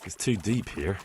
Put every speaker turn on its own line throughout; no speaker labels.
It's too deep here.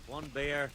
One beer.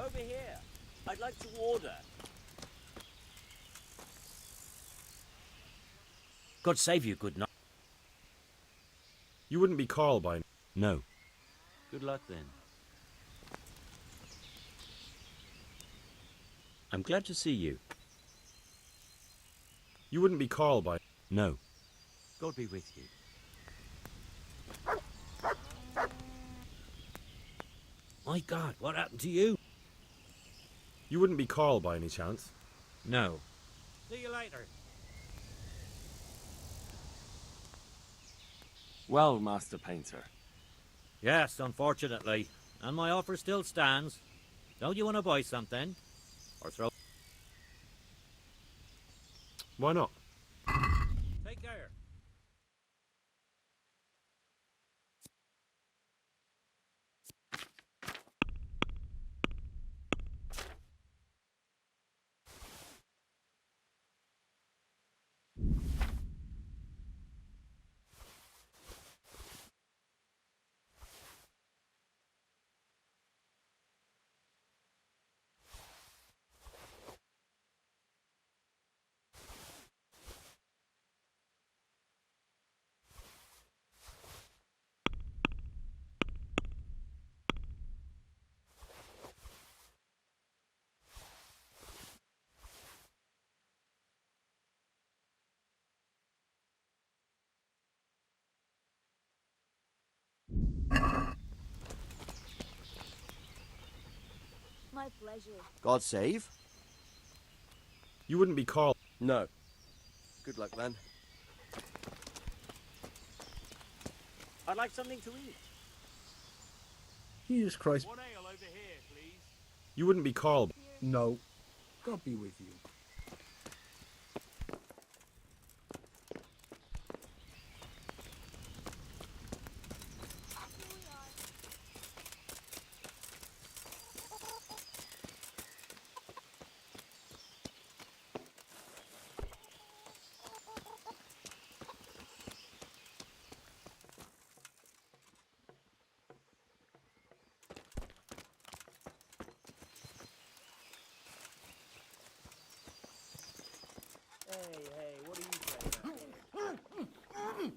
Over here. I'd like to order. God save you, good night.
You wouldn't be called by...
No. Good luck then. I'm glad to see you.
You wouldn't be called by...
No. God be with you. My God, what happened to you?
You wouldn't be called by any chance?
No. See you later.
Well, Master Painter.
Yes, unfortunately. And my offer still stands. Don't you want to buy something? Or throw...
Why not?
Take care.
My pleasure.
God save?
You wouldn't be called...
No. Good luck then.
I'd like something to eat.
Jesus Christ.
One ale over here, please.
You wouldn't be called...
No. God be with you.
Hey, what are you saying out here?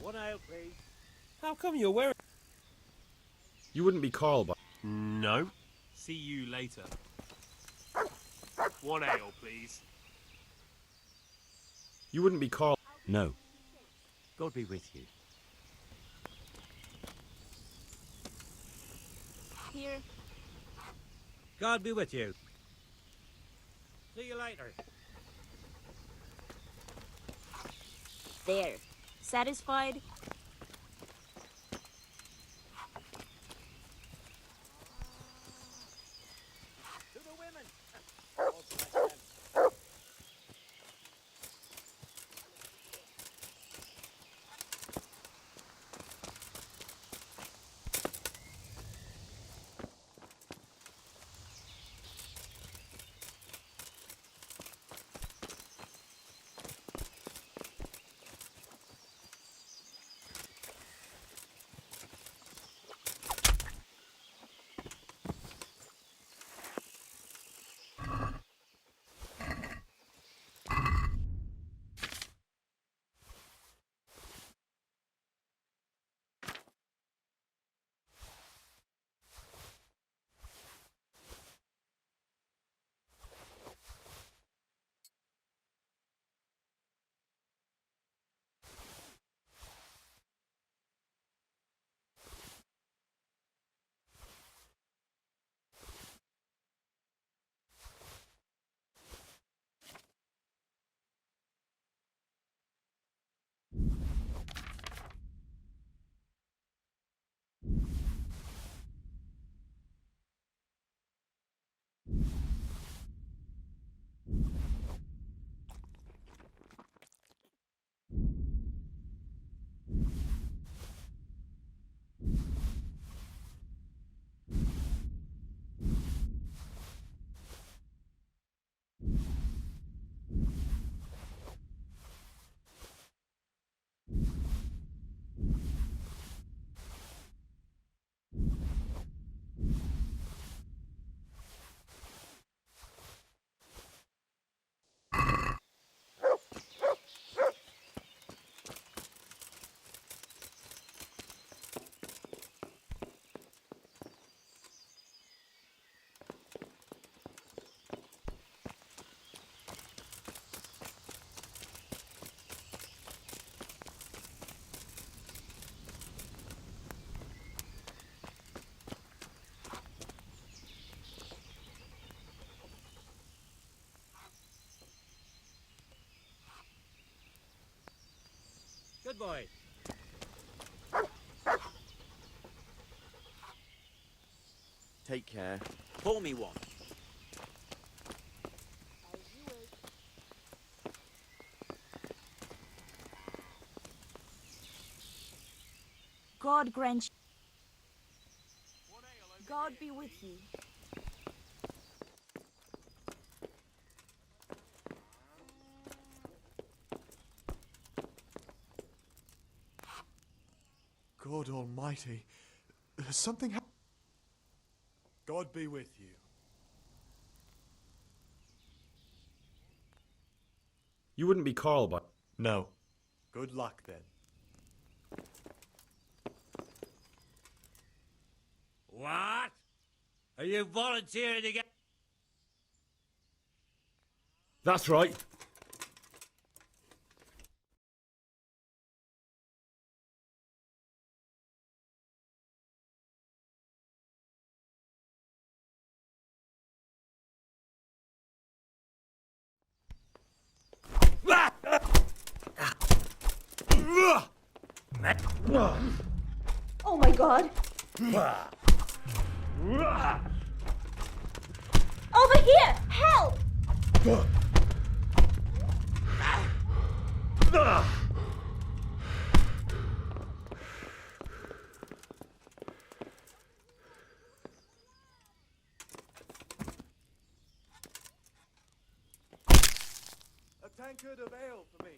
One ale, please.
How come you're wearing...
You wouldn't be called by...
No. See you later. One ale, please.
You wouldn't be called...
No. God be with you.
Here.
God be with you. See you later.
There. Satisfied?
To the women. God bless them. Good boy.
Take care.
Pour me one.
As you wish. God grant God be with you.
God Almighty, has something happened? God be with you.
You wouldn't be Carl, but
No. Good luck then.
What? Are you volunteering to get...
that's right.
Oh my god. Over here! Help!
A tankard of ale for me.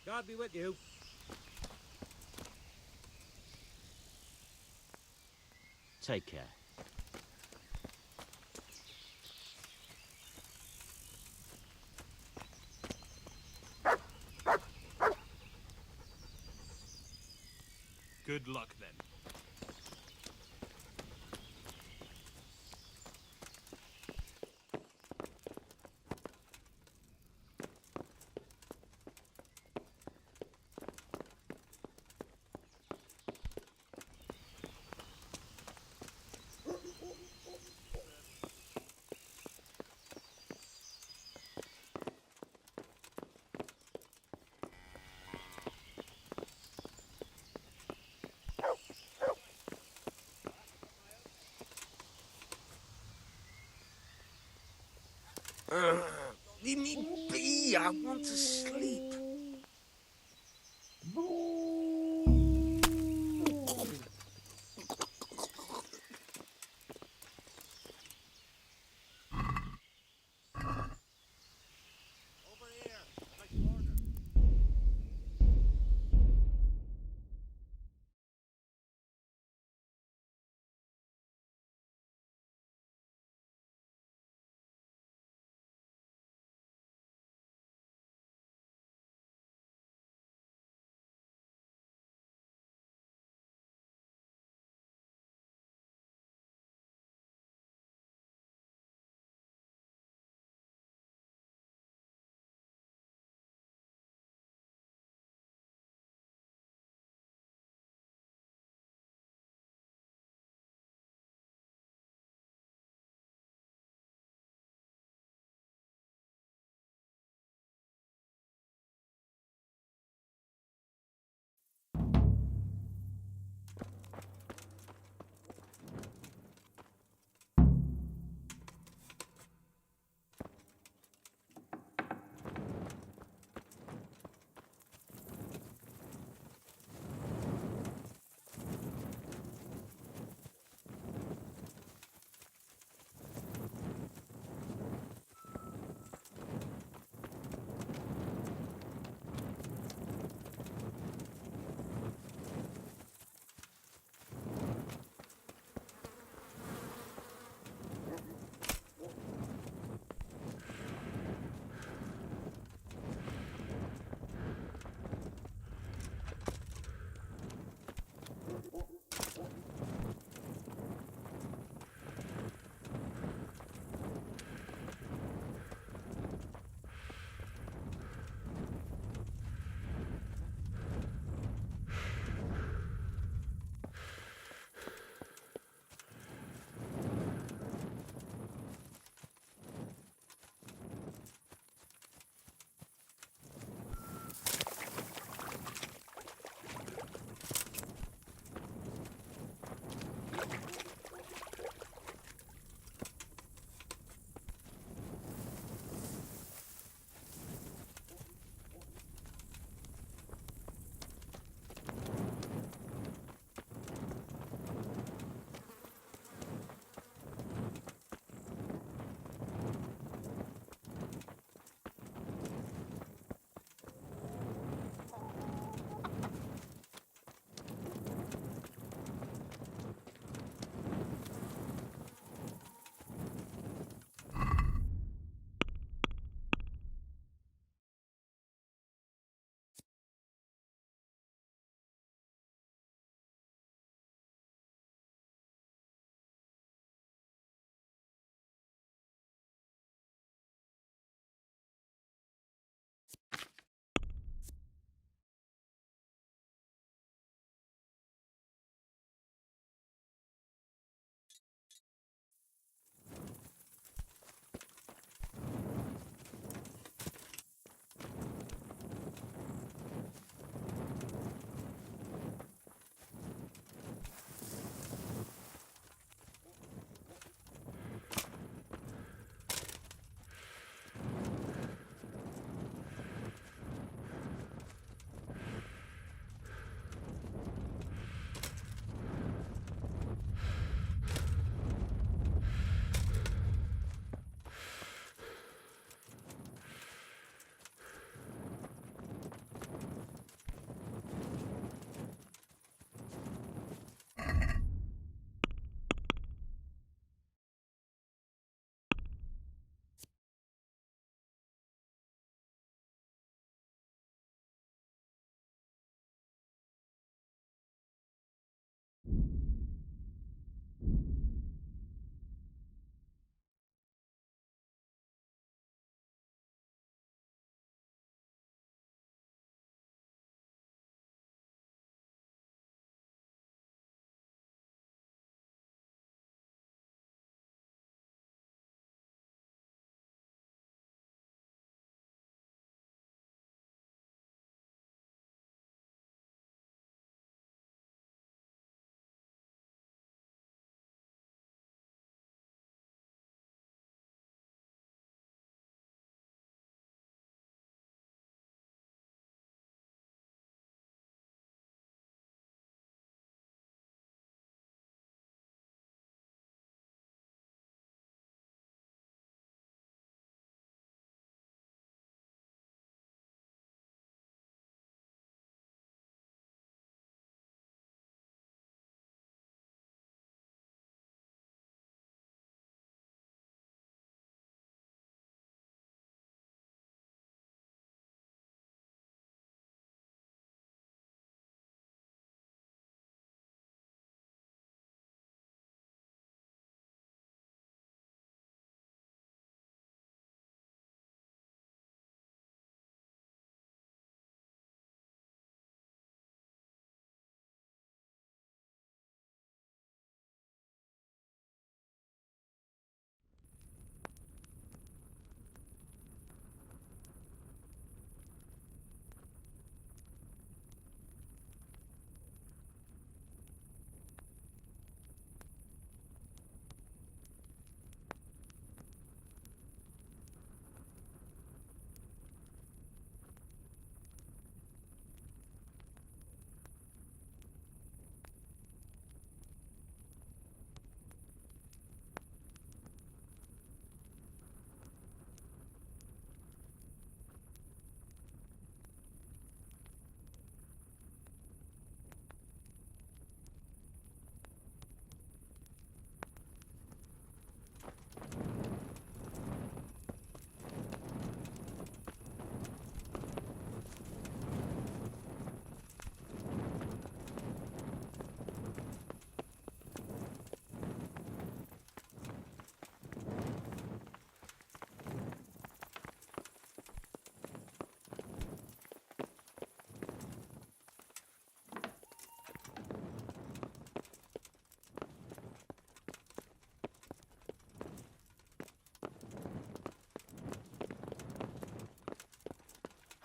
God be with you.
Take care.
Good luck then.
Leave me be. I want to sleep.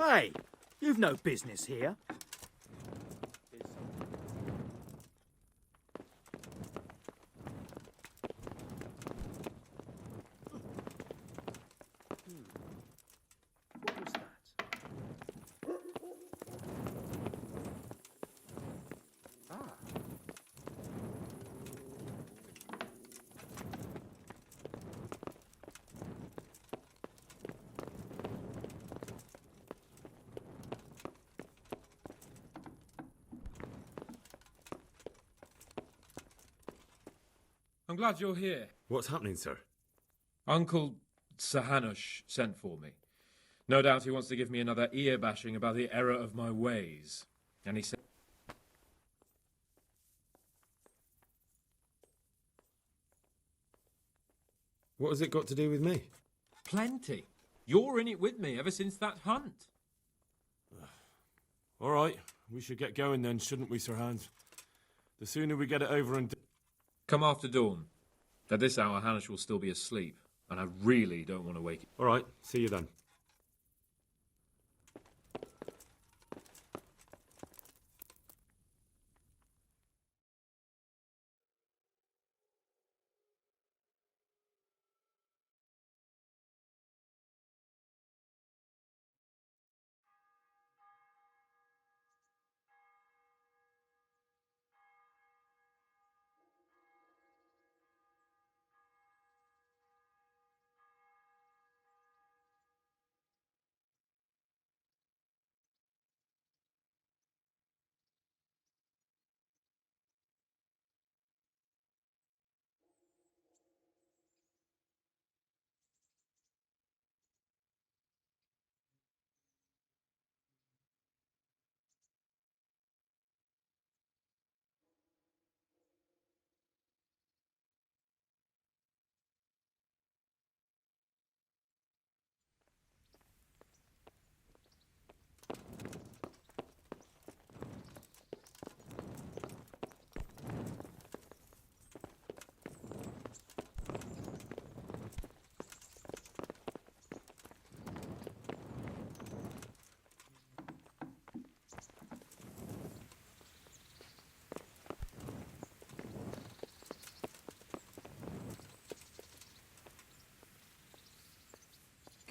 Hey, you've no business here.
What was that? Ah.
I'm glad you're here.
What's happening, sir?
Uncle Sahanush sent for me. No doubt he wants to give me another ear bashing about the error of my ways. And he said,
What has it got to do with me?
plenty. You're in it with me ever since that hunt.
All right, we should get going then, shouldn't we, Sir Hans? The sooner we get it over and...
Come after dawn. At this hour, Hanush will still be asleep, and I really don't want to wake him.
All right, see you then.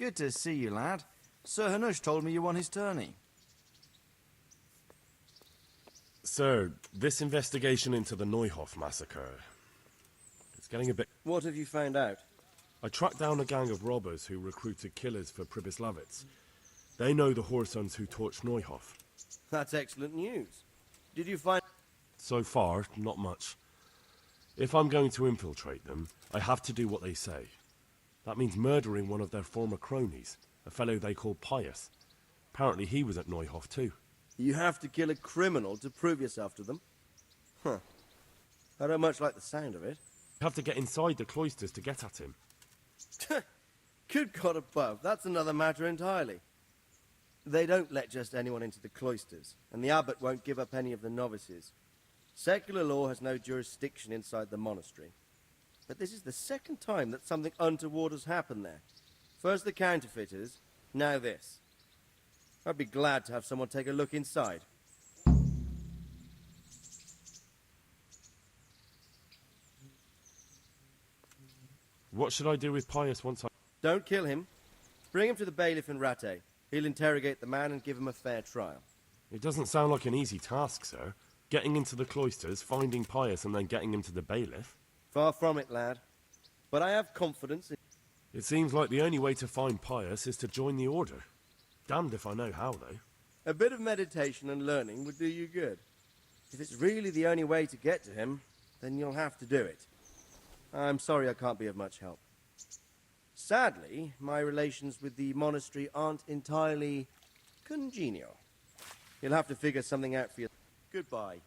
Good to see you, lad. Sir Hanush told me you won his tourney.
Sir, this investigation into the Neuhof massacre... It's getting a bit...
What have you found out?
I tracked down a gang of robbers who recruited killers for Pribyslavitz. They know the Horsons who torched Neuhof.
That's excellent news. Did you find...
So far, not much. If I'm going to infiltrate them, I have to do what they say. That means murdering one of their former cronies, a fellow they call Pius. Apparently he was at Neuhof too.
You have to kill a criminal to prove yourself to them? Huh. I don't much like the sound of it.
You have to get inside the cloisters to get at him.
Good God above, that's another matter entirely. They don't let just anyone into the cloisters, and the abbot won't give up any of the novices. Secular law has no jurisdiction inside the monastery. But this is the second time that something untoward has happened there. First the counterfeiters, now this. I'd be glad to have someone take a look inside.
What should I do with Pius once I...
Don't kill him. Bring him to the bailiff in Rattay. He'll interrogate the man and give him a fair trial.
It doesn't sound like an easy task, sir. Getting into the cloisters, finding Pius, and then getting him to the bailiff.
Far from it, lad. But I have confidence in...
It seems like the only way to find Pius is to join the order. Damned if I know how, though.
A bit of meditation and learning would do you good. If it's really the only way to get to him, then you'll have to do it. I'm sorry I can't be of much help. Sadly, my relations with the monastery aren't entirely congenial. You'll have to figure something out for yourself. Goodbye.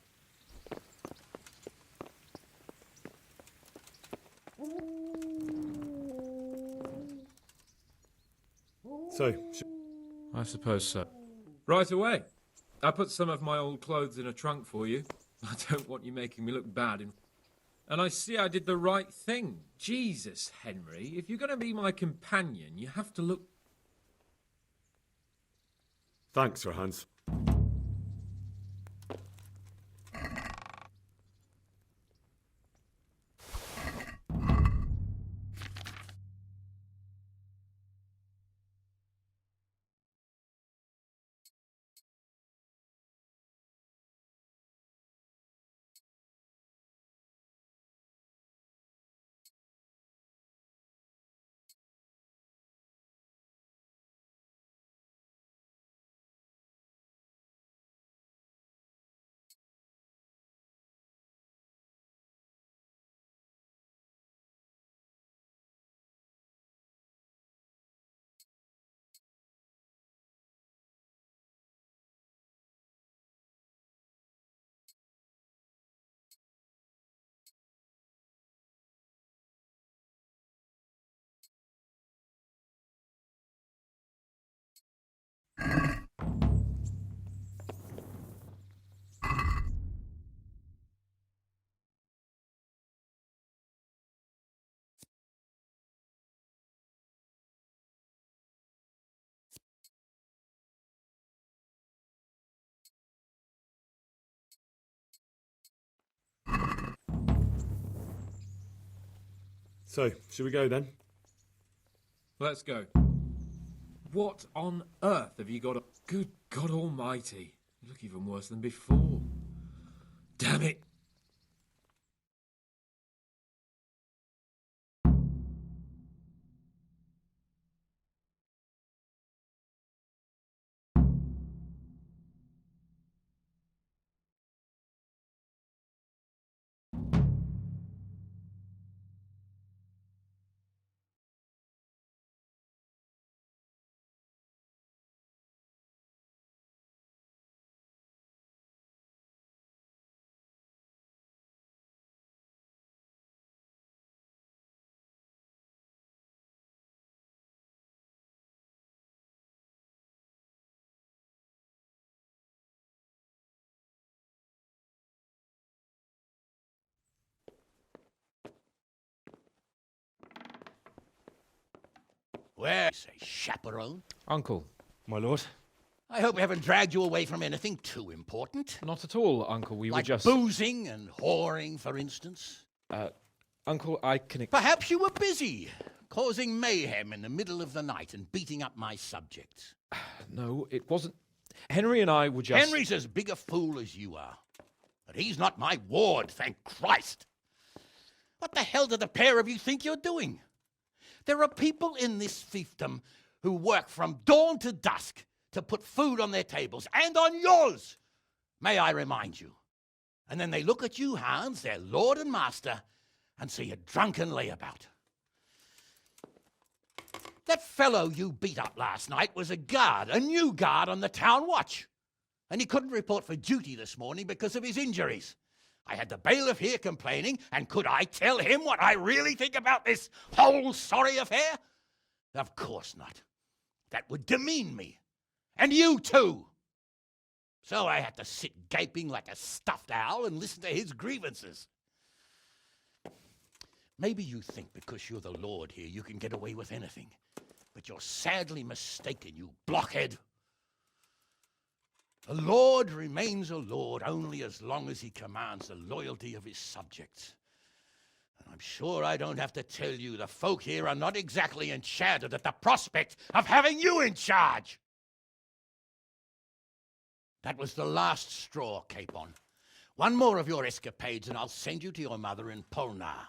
So,
I suppose so. Right away. I put some of my old clothes in a trunk for you. I don't want you making me look bad in... And I see I did the right thing. Jesus, Henry, if you're going to be my companion, you have to look...
Thanks, Sir Hans. So, should we go then?
Let's go. What on earth have you got? Good God Almighty! You look even worse than before. Damn it!
Where's a chaperone?
Uncle.
My lord?
I hope we haven't dragged you away from anything too important.
Not at all, Uncle. We
like
were just...
boozing and whoring, for instance.
Uncle, I can...
Perhaps you were busy, causing mayhem in the middle of the night and beating up my subjects.
No, it wasn't... Henry and I were just...
Henry's as big a fool as you are. But he's not my ward, thank Christ. What the hell do the pair of you think you're doing? There are people in this fiefdom who work from dawn to dusk to put food on their tables, and on yours, may I remind you. And then they look at you, Hans, their lord and master, and see a drunken layabout. That fellow you beat up last night was a guard, a new guard on the town watch. And he couldn't report for duty this morning because of his injuries. I had the bailiff here complaining, and could I tell him what I really think about this whole sorry affair? Of course not. That would demean me. And you too. So I had to sit gaping like a stuffed owl and listen to his grievances. Maybe you think because you're the lord here you can get away with anything. But you're sadly mistaken, you blockhead. A lord remains a lord only as long as he commands the loyalty of his subjects. And I'm sure I don't have to tell you the folk here are not exactly enchanted at the prospect of having you in charge. That was the last straw, Capon. One more of your escapades and I'll send you to your mother in Polnar.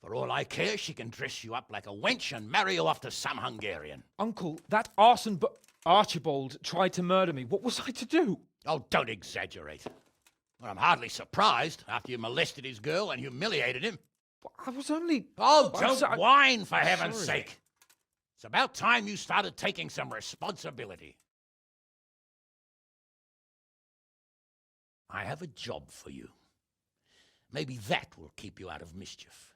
For all I care, she can dress you up like a wench and marry you off to some Hungarian.
Uncle, that arson Archibald tried to murder me. What was I to do?
Oh, don't exaggerate. Well, I'm hardly surprised after you molested his girl and humiliated him.
I was only...
Oh, don't whine, for heaven's
sorry.
sake. It's about time you started taking some responsibility. I have a job for you. Maybe that will keep you out of mischief.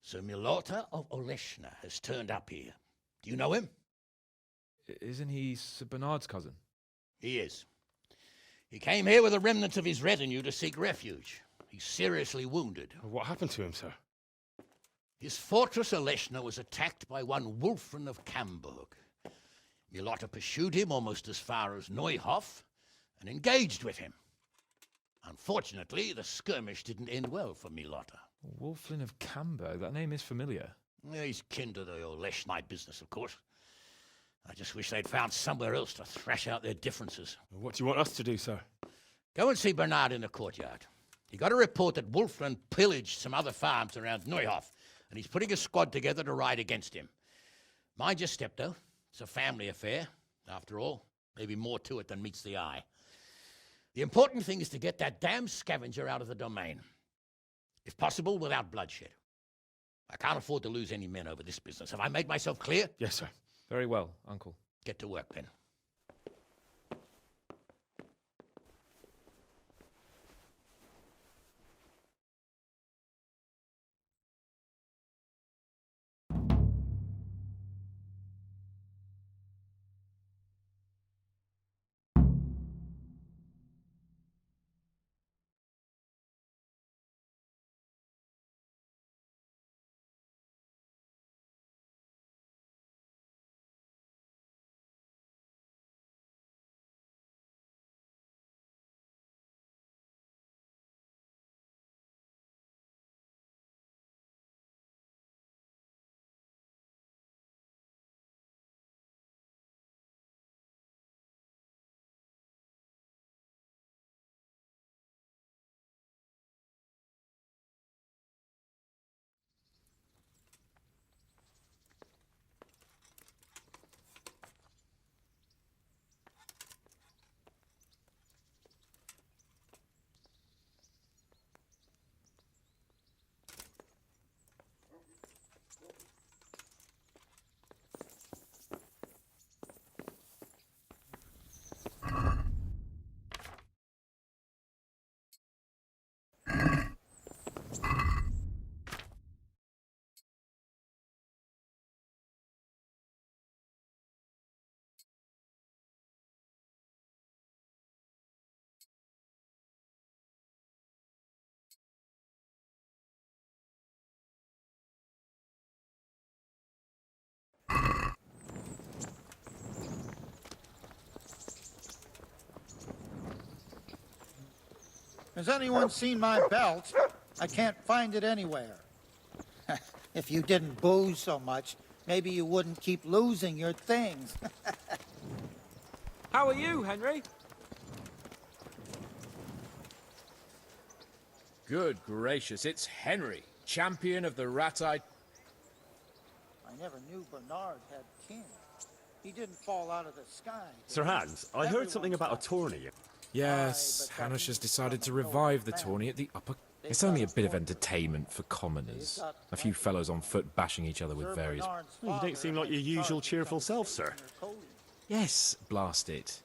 Sir Milota of Oleshna has turned up here. Do you know him?
Isn't he Sir Bernard's cousin?
He is. He came here with the remnants of his retinue to seek refuge. He's seriously wounded.
What happened to him, sir?
His fortress Oleshna was attacked by one Wulfrin of Camburg. Milotta pursued him almost as far as Neuhof and engaged with him. Unfortunately, the skirmish didn't end well for Milotta.
Wolflin of Cambo, that name is familiar.
He's kin to the Oleshnai business, of course. I just wish they'd found somewhere else to thrash out their differences.
What do you want us to do, sir?
Go and see Bernard in the courtyard. He got a report that Wolflin pillaged some other farms around Neuhof, and he's putting a squad together to ride against him. Mind your step, though. It's a family affair, after all. Maybe more to it than meets the eye. The important thing is to get that damn scavenger out of the domain. If possible, without bloodshed. I can't afford to lose any men over this business. Have I made myself clear?
Yes, sir.
Very well, Uncle.
Get to work, then.
Has anyone seen my belt? I can't find it anywhere. If you didn't booze so much, maybe you wouldn't keep losing your things.
How are you, Henry?
Good gracious, it's Henry, champion of the rat-eyed...
I never knew Bernard had kin. He didn't fall out of the sky.
Sir Hans, I heard something about a tourney.
Yes, Hanush has decided to revive the tourney at the upper... It's only a bit of entertainment for commoners. A few fellows on foot bashing each other with various...
You don't seem like your usual cheerful self, sir.
Yes, blast it.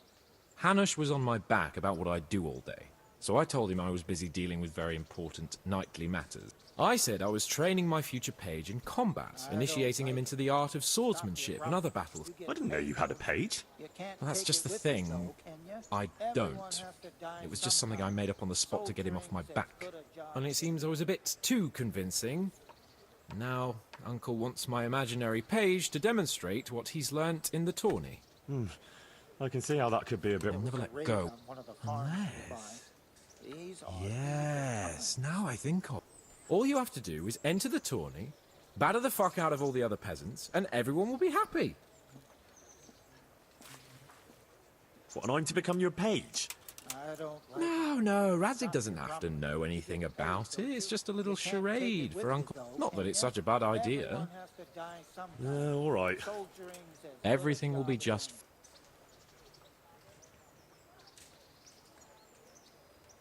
Hanush was on my back about what I'd do all day, so I told him I was busy dealing with very important knightly matters. I said I was training my future page in combat, initiating him into the art of swordsmanship and other battles.
I didn't know you had a page.
Well, that's just the thing. I don't. It was just something I made up on the spot to get him off my back. And it seems I was a bit too convincing. Now, Uncle wants my imaginary page to demonstrate what he's learnt in the tourney.
I can see how that could be a bit...
I'll never let go. Unless... Yes, now I think of... All you have to do is enter the tourney, batter the fuck out of all the other peasants, and everyone will be happy.
What, and I'm to become your page?
No, Radzig doesn't have to know anything about it. It's just a little charade for Uncle. Not that it's such a bad idea.
All right.
Everything will be just...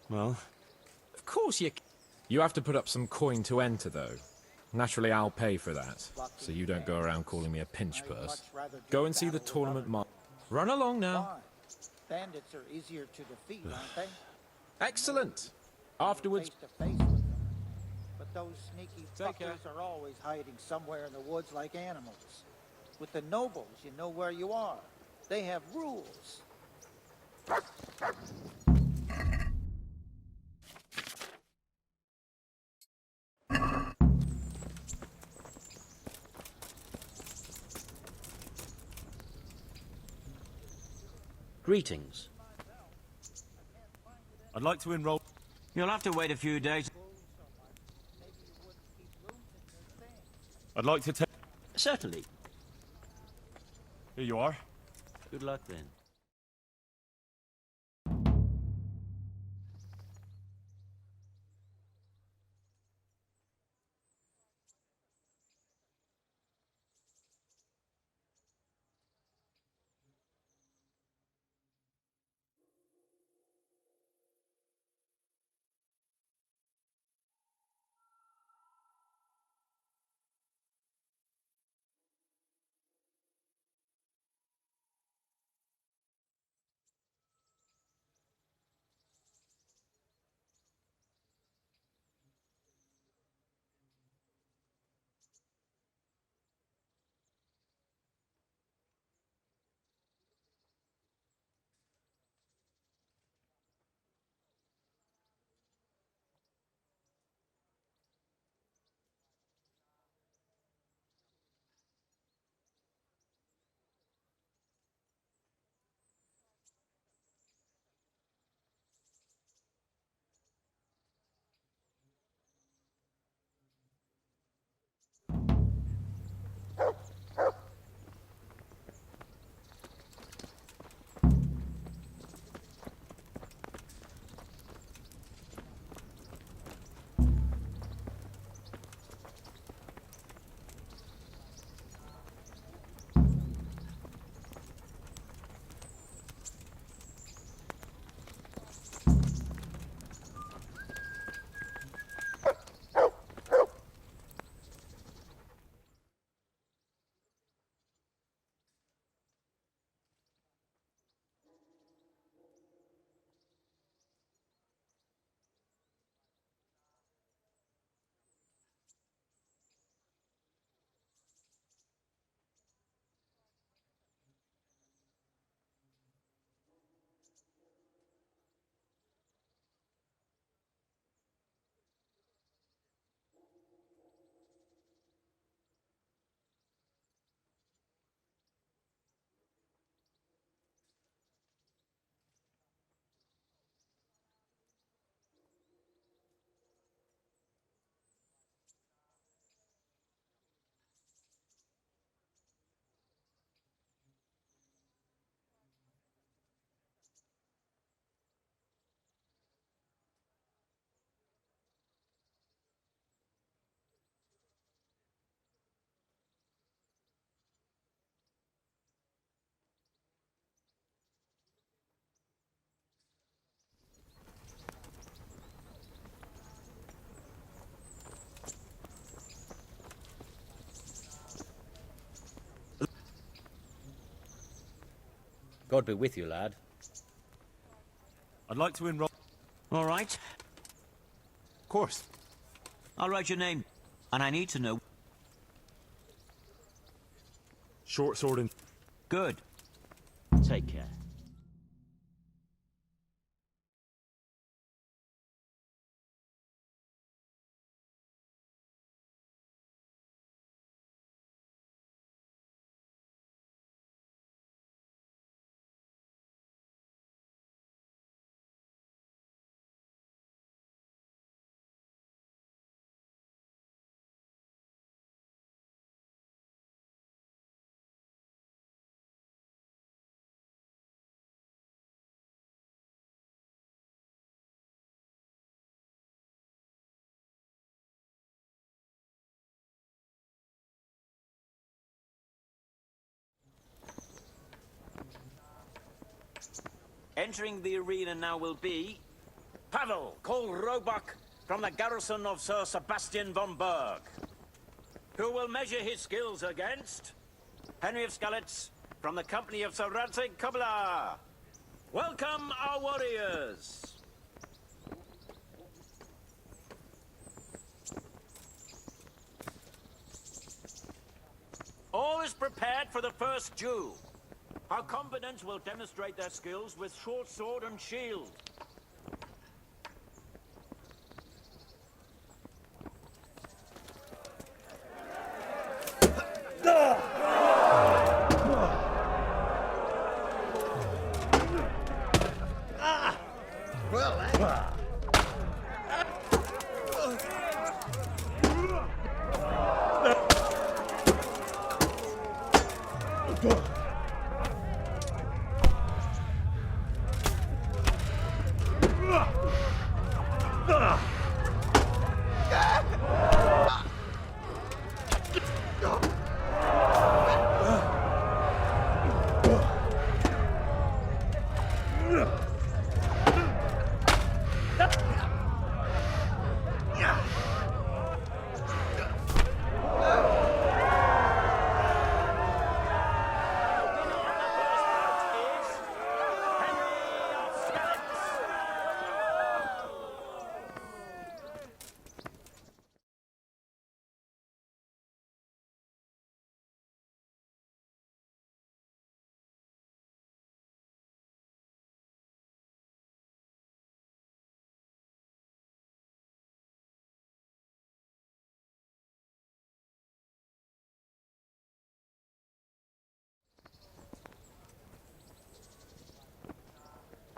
Well...
Of course you... You have to put up some coin to enter, though. Naturally, I'll pay for that, so you don't go around calling me a pinch purse. Go and see the tournament mark. Run along now.
Bandits are easier to defeat, aren't they?
Excellent. Afterwards...
Face to face with them. But those sneaky fuckers are always hiding somewhere in the woods like animals. With the nobles, you know where you are. They have rules.
Greetings.
I'd like to enroll.
You'll have to wait a few days.
I'd like to take.
Certainly.
Here you are.
Good luck then.
God be with you, lad.
I'd like to enroll.
All right. Of course. I'll write your name, and I need to know.
Short sword and.
Good. Take care.
Entering the arena now will be Pavel, called Roebuck, from the garrison of Sir Sebastian von Berg, who will measure his skills against Henry of Skalitz, from the company of Sir Radzig Kobyla. Welcome, our warriors! All is prepared for the first duel. Our combatants will demonstrate their skills with short sword and shield.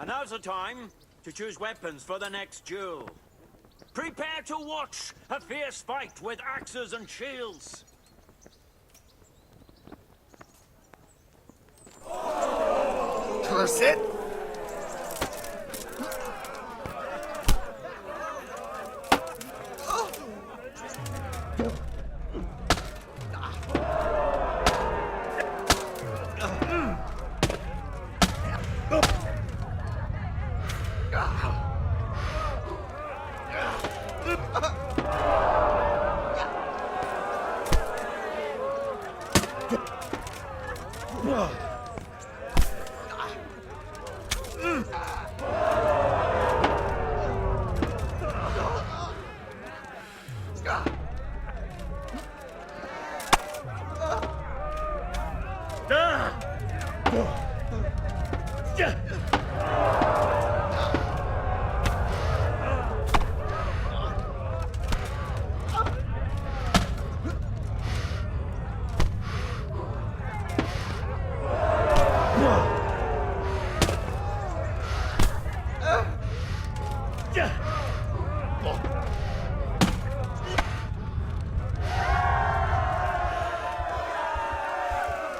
And now's the time to choose weapons for the next duel. Prepare to watch a fierce fight with axes and shields.
That's it.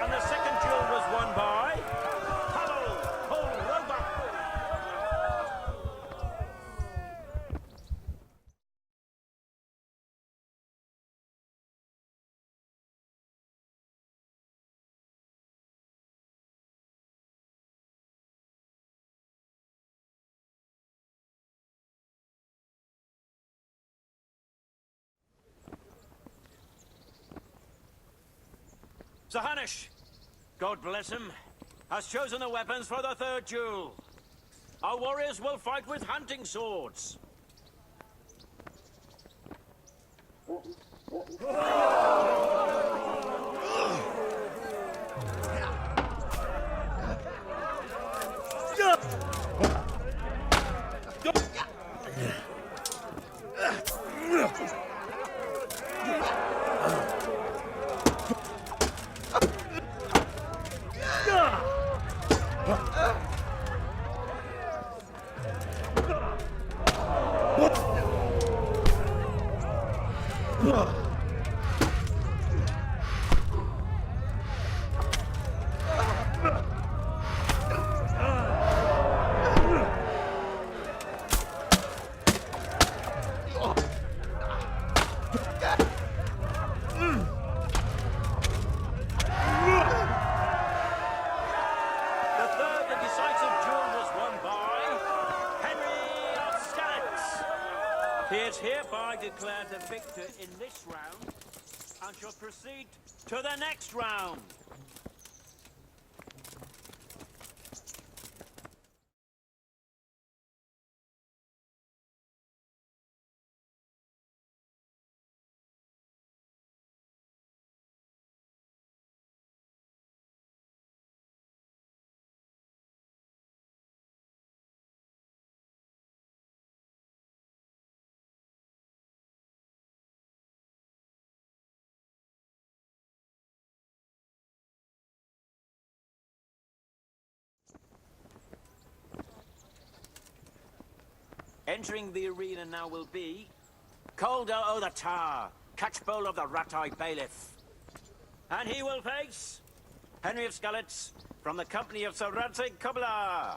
And the second duel was won by Pavel Kolrobak. Zahanish, God bless him, has chosen the weapons for the third duel. Our warriors will fight with hunting swords. The third and decisive duel was won by Henry of Skalitz. He is hereby declared the victor in this round and shall proceed to the next round. Entering the arena now will be Calder o' the Tower, Catchbowl of the Rat-Eye Bailiff. And he will face Henry of Skalitz from the company of Sir Radzig Kobyla.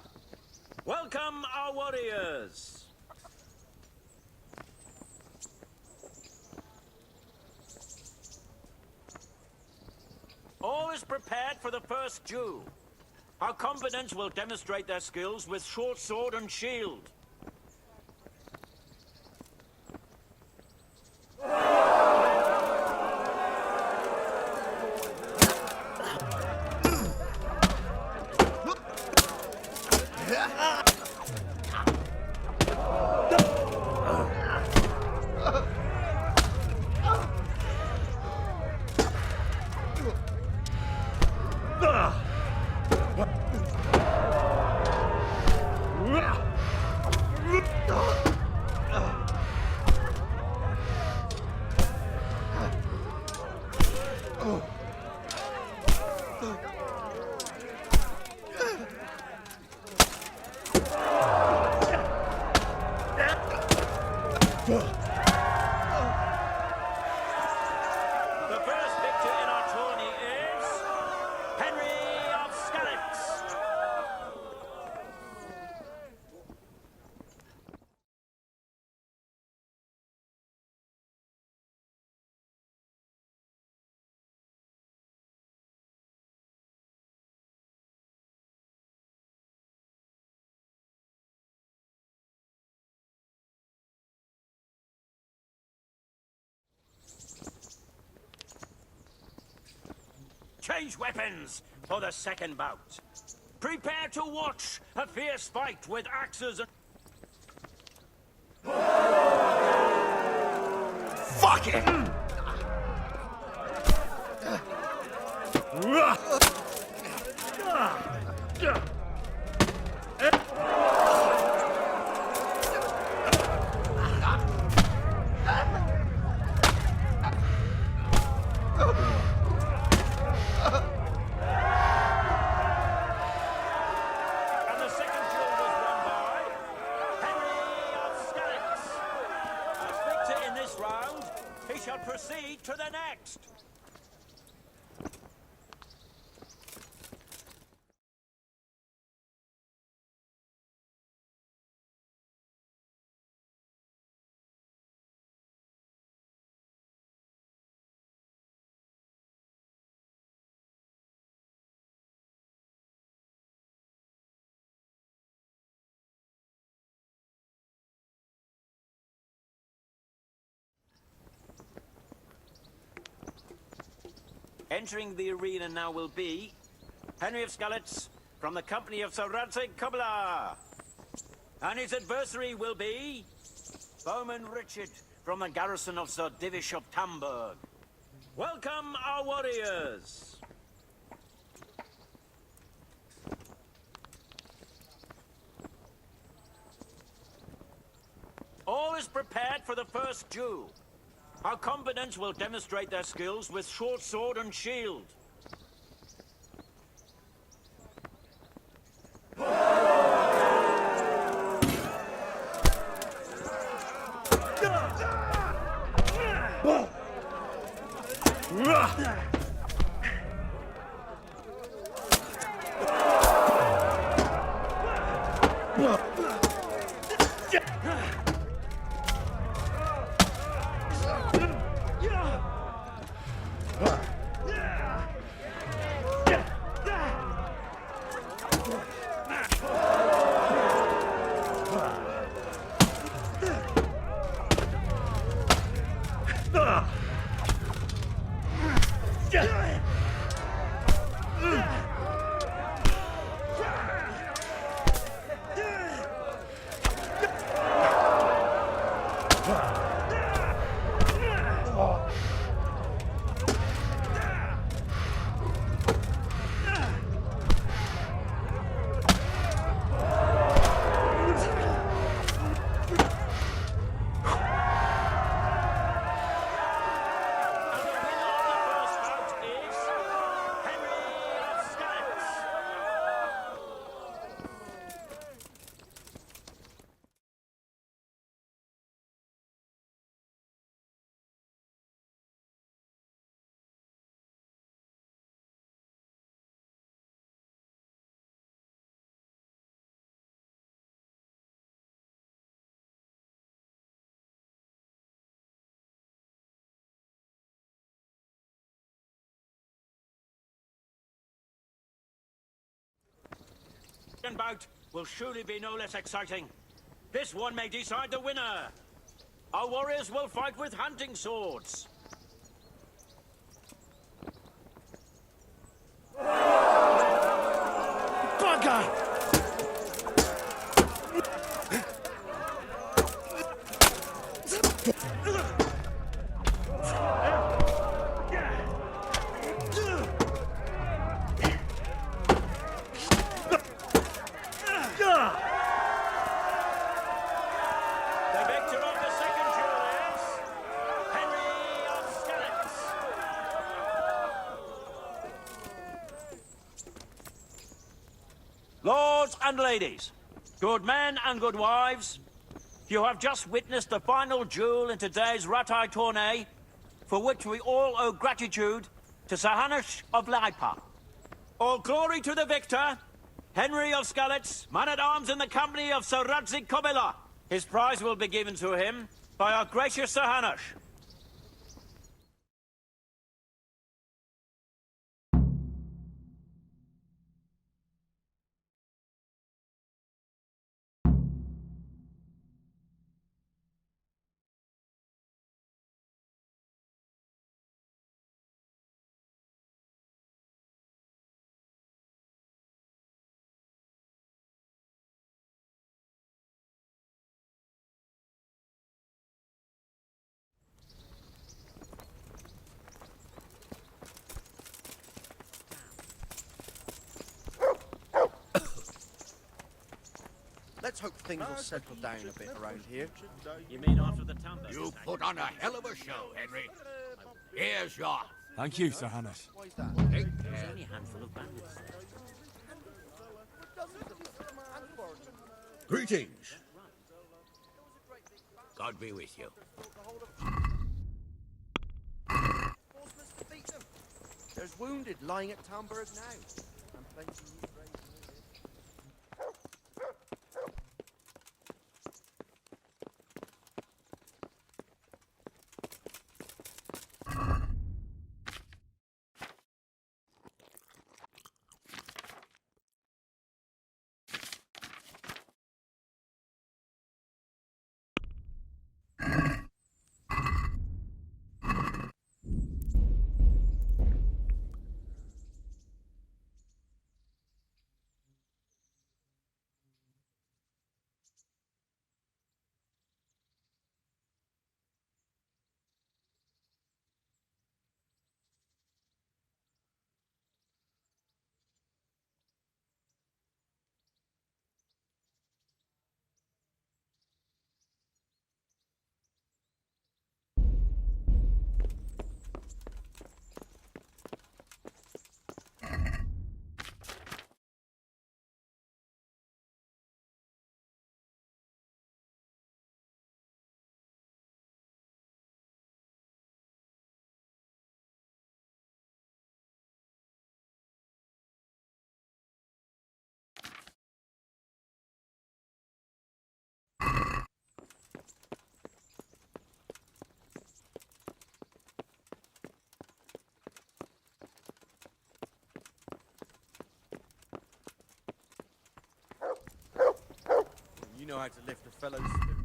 Welcome, our warriors. All is prepared for the first duel. Our combatants will demonstrate their skills with short sword and shield. Change weapons for the second bout. Prepare to watch a fierce fight with axes and...
Fuck it!
And the second duel was won by Henry of Skalitz. As victor in this round, he shall proceed to the next. Entering the arena now will be Henry of Skalitz from the company of Sir Radzig Kobyla. And his adversary will be Bowman Richard from the garrison of Sir Divish of Tamburg. Welcome, our warriors! All is prepared for the first duel. Our combatants will demonstrate their skills with short sword and shield. Second bout will surely be no less exciting. This one may decide the winner. Our warriors will fight with hunting swords.
Bugger!
The victor of the second duel is Henry of Skalitz. Lords and ladies, good men and good wives, you have just witnessed the final duel in today's Ratai tourney, for which we all owe gratitude to Sir Hanush of Laipa. All glory to the victor, Henry of Skalitz, man-at-arms in the company of Sir Radzig Kobyla. His prize will be given to him by our gracious Sir Hanush.
Let's hope things will settle down a bit around here.
You mean after the Tambo?
You put on a hell of a show, Henry. Here's your...
Thank you, Sir Hannes.
Take
There's
care.
only a handful of bandits.
Greetings. God be with you.
There's wounded lying at Tamburg now. And plenty new graves near it. You know how to lift a fellow's spirit.